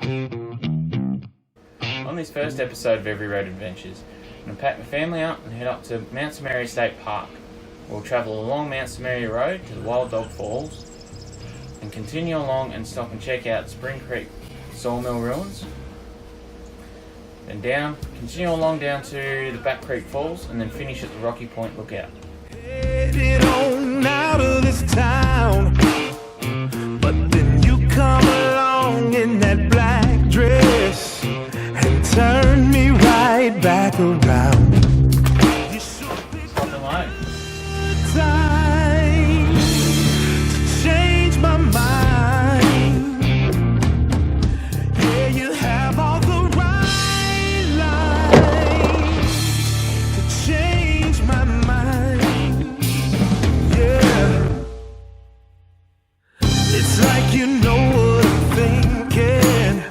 On this first episode of Every Road Adventures, I'm going to pack my family up and head up to Mount Samaria State Park. We'll travel along Mount Samaria Road to the Wild Dog Falls and continue along and stop and check out Spring Creek Sawmill Ruins. Then continue along down to the Back Creek Falls and then finish at the Rocky Point Lookout. Headed on out of this town, but then you come along in that black dress and turn me right back around. You should be time to change my mind. Yeah, you have all the right lines to change my mind. Yeah, it's like you know what I'm thinking.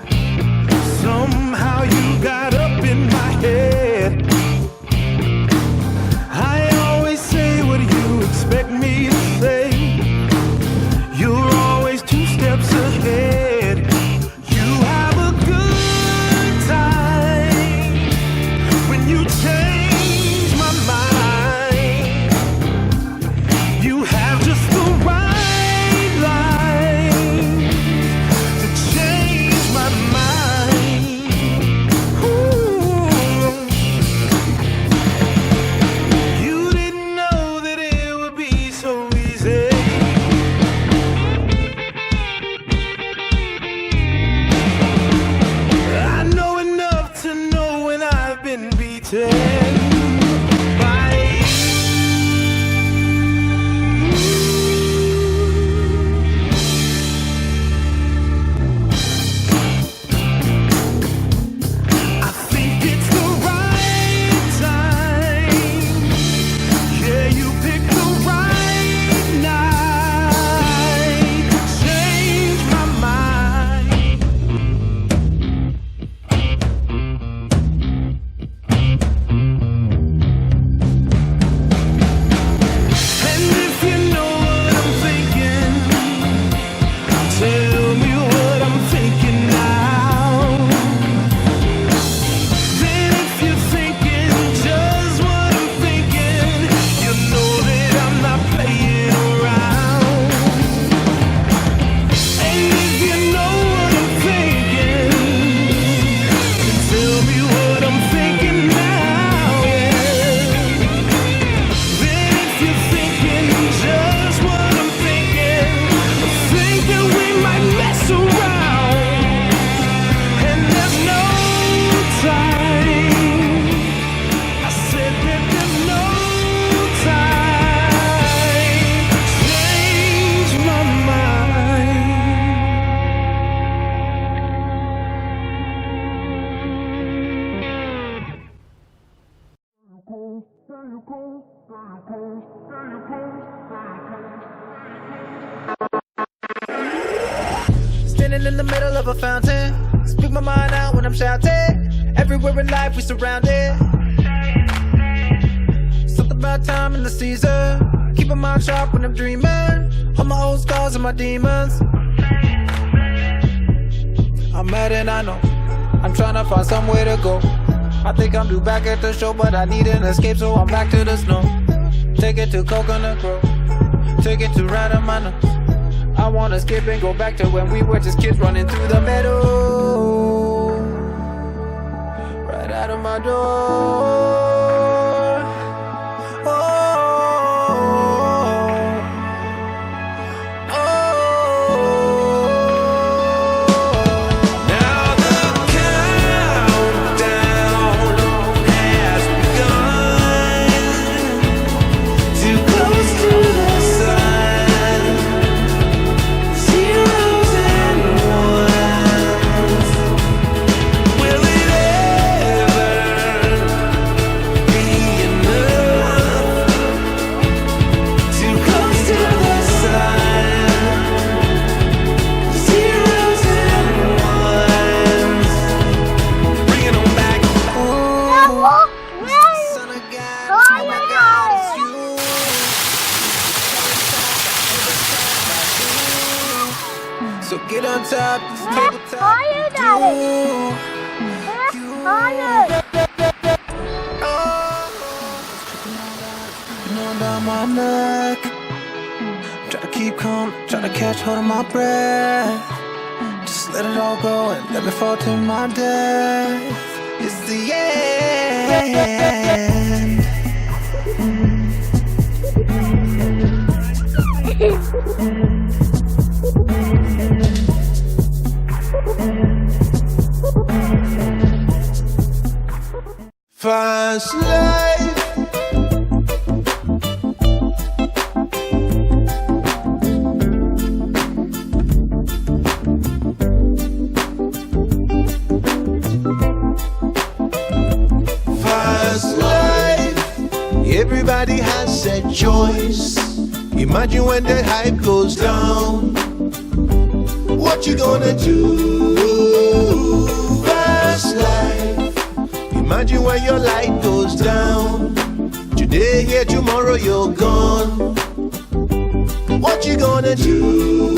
Somehow you got up in my head. I always say what you expect me to say. You're always 2 steps ahead. You have a good time when you change my mind. You have just the right line to change my mind. Ooh. You didn't know that it would be so easy. I know enough to know when I've been beaten by you. I think it's the right time. Yeah, you picked the right night to change my mind. And if you know what I'm thinking, tell me what I'm thinking now. Then if you're thinking just what I'm thinking, you know that I'm not playing around. And if you know what I'm thinking, then tell me what I'm thinking now, yeah. Then if you're thinking just what I'm thinking, I think that we might mess around. And there's no time. I said that there's no time to change my mind. Standing in the middle of a fountain, speak my mind out when I'm shouting. Everywhere in life we surrounded. Something about time and the season. Keep my mind sharp when I'm dreaming. All my old scars and my demons. I'm mad and I know I'm trying to find somewhere to go. I think I'm due back at the show, but I need an escape, so I'm back to the snow. Take it to Coconut Grove, take it to right on my nose. I wanna skip and go back to when we were just kids running through the meadow. Right out of my door. Oh, oh, Now the countdown has begun. Too close to the sun. Zeros and ones. Will it ever tabletop. Dripping down my neck. Try to keep calm, try to catch hold of my breath. Just let it all go and let me fall to my death. It's the end. Fast life. Fast life. Everybody has a choice. Imagine when the hype goes down. What you gonna do? Fast life. Imagine when your light goes down. Today here, tomorrow you're gone. What you gonna do?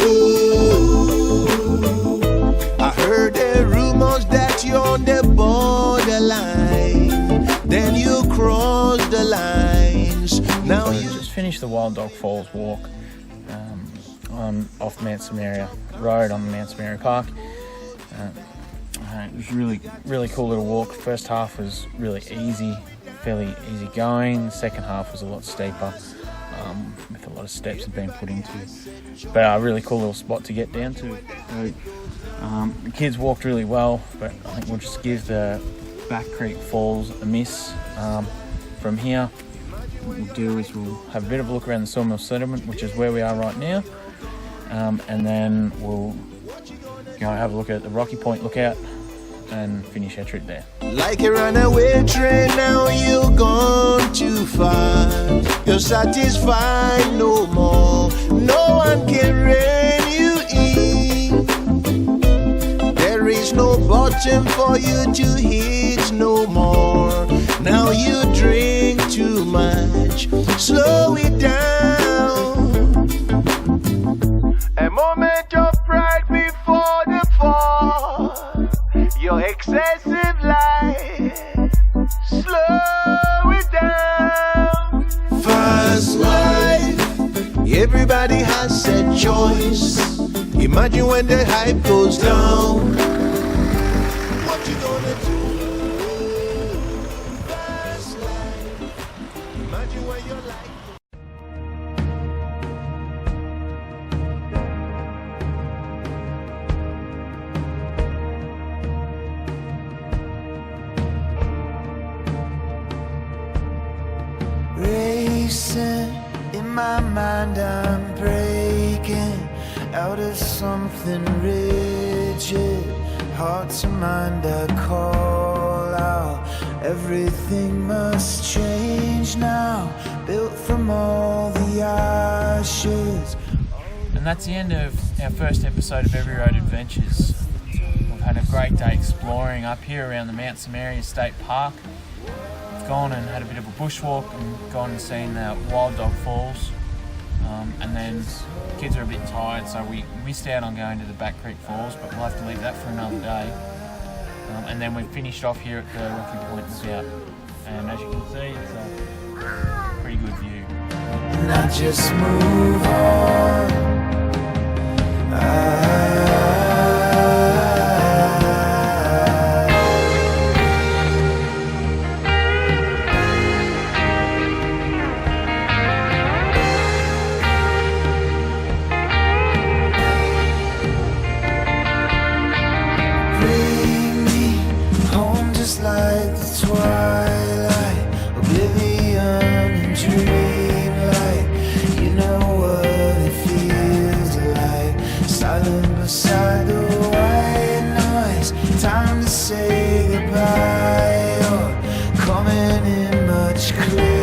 I heard the rumors that you're on the borderline. Then you cross the lines. Now you just finished the Wild Dog Falls walk off Mount Samaria Road on the Mount Samaria Park. It was really cool little walk. First half was really easy, fairly easy going. The second half was a lot steeper, with a lot of steps had been put into. But a really cool little spot to get down to. So, the kids walked really well, but I think we'll just give the Back Creek Falls a miss from here. What we'll do is we'll have a bit of a look around the Sawmill Settlement, which is where we are right now, and then we'll go have a look at the Rocky Point Lookout and finish our trip there. like a runaway train, now you're gone too far. You're satisfied no more. No one can rein you in. There is no bottom for you to hit no more. Now you drink too much. Slow it down. A moment of pride before the fall. Your excessive life, slow it down. Fast life, everybody has a choice. Imagine when the hype goes down. What you gonna do? Fast life, imagine when your life. Racing in my mind, I'm breaking out of something rigid. Heart to mind, I call out. Everything must change now. Built from all the ashes. And that's the end of our first episode of Every Road Adventures. We've had a great day exploring up here around the Mount Samaria State Park. We've gone and had a bit of a bushwalk and gone and seen the Wild Dog Falls. And then kids are a bit tired, so we missed out on going to the Back Creek Falls, but we'll have to leave that for another day. And then we've finished off here at the Rocky Point Lookout. And as you can see, it's a pretty good view. And I just move on. Bring me home just like the twilight, oblivion and dreamlight. You know what it feels like, silent beside the white noise. Time to say goodbye, you're coming in much clearer.